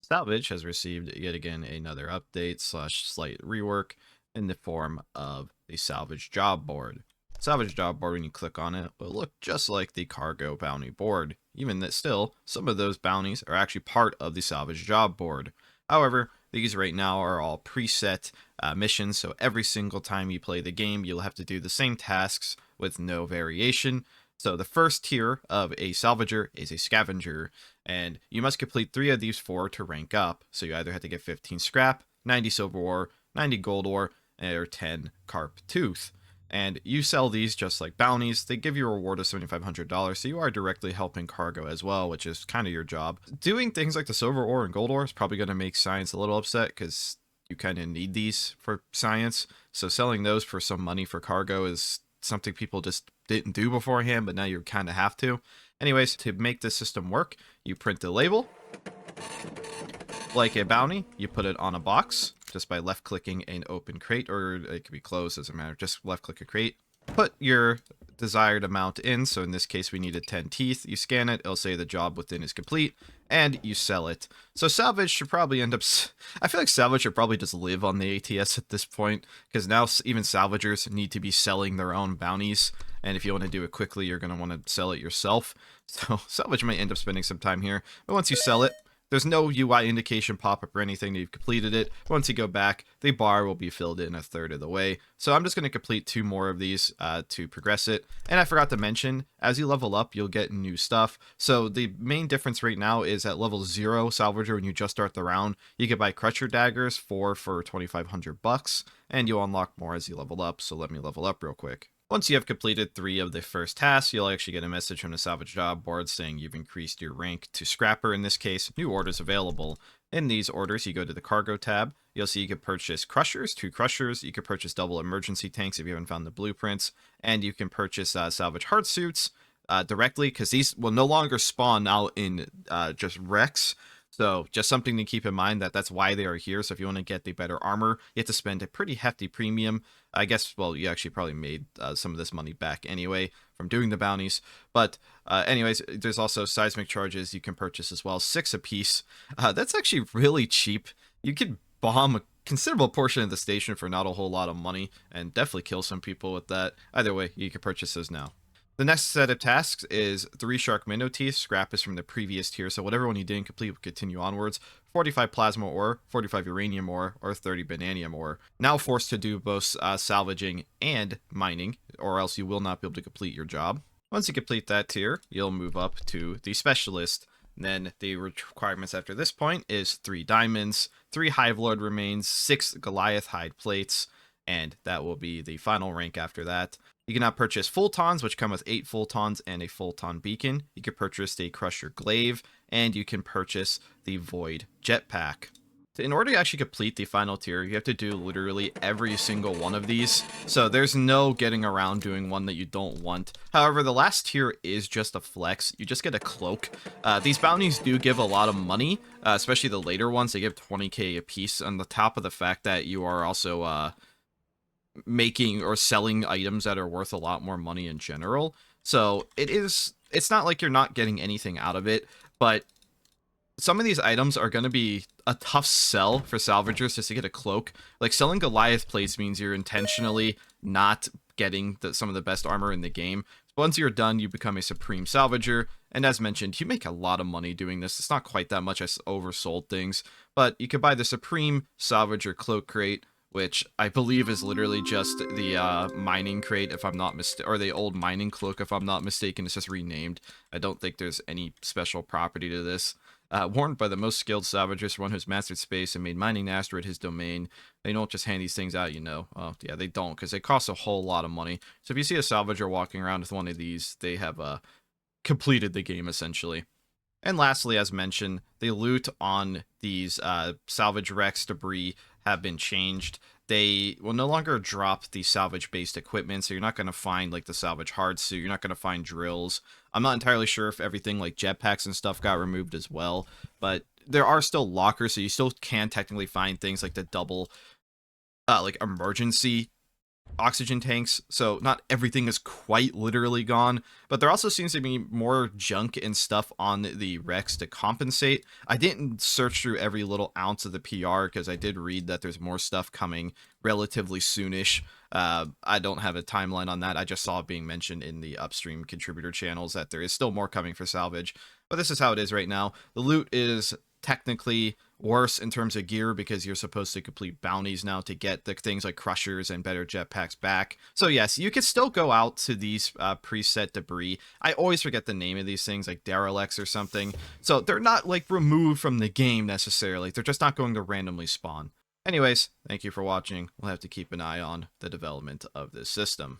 Salvage has received yet again another update slash slight rework in the form of the Salvage job board. Salvage job board, when you click on it, will look just like the cargo bounty board, even that still, some of those bounties are actually part of the Salvage job board. However, these right now are all preset missions, so every single time you play the game, you'll have to do the same tasks with no variation. So the first tier of a salvager is a scavenger, and you must complete 3 of these 4 to rank up. So you either have to get 15 scrap, 90 silver ore, 90 gold ore, or 10 carp tooth. And you sell these just like bounties. They give you a reward of $7,500, so you are directly helping cargo as well, which is kind of your job. Doing things like the silver ore and gold ore is probably going to make science a little upset because you kind of need these for science. So selling those for some money for cargo is something people just didn't do beforehand, but now you kind of have to. Anyways, to make this system work, you print the label. Like a bounty, you put it on a box just by left clicking an open crate, or it could be closed, doesn't matter. Just left click a crate. Put your desired amount in. So in this case, we needed 10 teeth. You scan it, it'll say the job within is complete, and you sell it. So Salvage should probably end up. I feel like Salvage should probably just live on the ATS at this point, because now even Salvagers need to be selling their own bounties. And if you want to do it quickly, you're going to want to sell it yourself. So Salvage might end up spending some time here. But once you sell it, there's no UI indication pop-up or anything that you've completed it. Once you go back, the bar will be filled in a third of the way. So I'm just going to complete 2 more of these to progress it. And I forgot to mention, as you level up, you'll get new stuff. So the main difference right now is at level 0 Salvager, when you just start the round, you can buy Crusher Daggers, 4 for 2,500 bucks, and you'll unlock more as you level up. So let me level up real quick. Once you have completed 3 of the first tasks, you'll actually get a message from the Salvage job board saying you've increased your rank to Scrapper in this case. New orders available. In these orders, you go to the Cargo tab. You'll see you can purchase Crushers, 2 Crushers. You can purchase double emergency tanks if you haven't found the blueprints. And you can purchase Salvage Heart Suits directly, because these will no longer spawn out in just Rex. So just something to keep in mind, that's why they are here. So if you want to get the better armor, you have to spend a pretty hefty premium. I guess, well, you actually probably made some of this money back anyway from doing the bounties. But anyways, there's also seismic charges you can purchase as well, 6 apiece. That's actually really cheap. You could bomb a considerable portion of the station for not a whole lot of money and definitely kill some people with that. Either way, you can purchase those now. The next set of tasks is 3 Shark Minnow Teeth. Scrap is from the previous tier, so whatever one you didn't complete will continue onwards. 45 Plasma Ore, 45 Uranium Ore, or 30 Bananium Ore. Now forced to do both salvaging and mining, or else you will not be able to complete your job. Once you complete that tier, you'll move up to the Specialist. Then the requirements after this point is 3 Diamonds, 3 Hive Lord Remains, 6 Goliath Hide Plates, and that will be the final rank after that. You can now purchase Fultons, which come with 8 Fultons and a Fulton Beacon. You can purchase the Crusher Glaive, and you can purchase the Void Jetpack. In order to actually complete the final tier, you have to do literally every single one of these. So there's no getting around doing one that you don't want. However, the last tier is just a flex. You just get a cloak. These bounties do give a lot of money, especially the later ones. They give 20k a piece on the top of the fact that you are also making or selling items that are worth a lot more money in general. So it's not like you're not getting anything out of it, but some of these items are going to be a tough sell for salvagers just to get a cloak. Like selling Goliath plates means you're intentionally not getting some of the best armor in the game. Once you're done, you become a supreme salvager, and as mentioned, you make a lot of money doing this. It's not quite that much. I oversold things, but you could buy the supreme salvager cloak crate, which I believe is literally just the mining crate, if I'm not mistaken, or the old mining cloak, if I'm not mistaken. It's just renamed. I don't think there's any special property to this. Warned by the most skilled salvagers, one who's mastered space and made mining the asteroid his domain. They don't just hand these things out, you know. Oh, yeah, they don't, because they cost a whole lot of money. So if you see a salvager walking around with one of these, they have completed the game, essentially. And lastly, as mentioned, the loot on these salvage wrecks debris have been changed. They will no longer drop the salvage-based equipment, so you're not going to find like the salvage hard suit. You're not going to find drills. I'm not entirely sure if everything like jetpacks and stuff got removed as well, but there are still lockers, so you still can technically find things like the double like emergency oxygen tanks, so not everything is quite literally gone, but there also seems to be more junk and stuff on the wrecks to compensate. I didn't search through every little ounce of the PR because I did read that there's more stuff coming relatively soonish. I don't have a timeline on that. I just saw it being mentioned in the upstream contributor channels that there is still more coming for Salvage, but this is how it is right now. The loot is technically worse in terms of gear because you're supposed to complete bounties now to get the things like crushers and better jetpacks back. So yes, you can still go out to these preset debris. I always forget the name of these things, like derelicts or something. So they're not like removed from the game necessarily. They're just not going to randomly spawn. Anyways, thank you for watching. We'll have to keep an eye on the development of this system.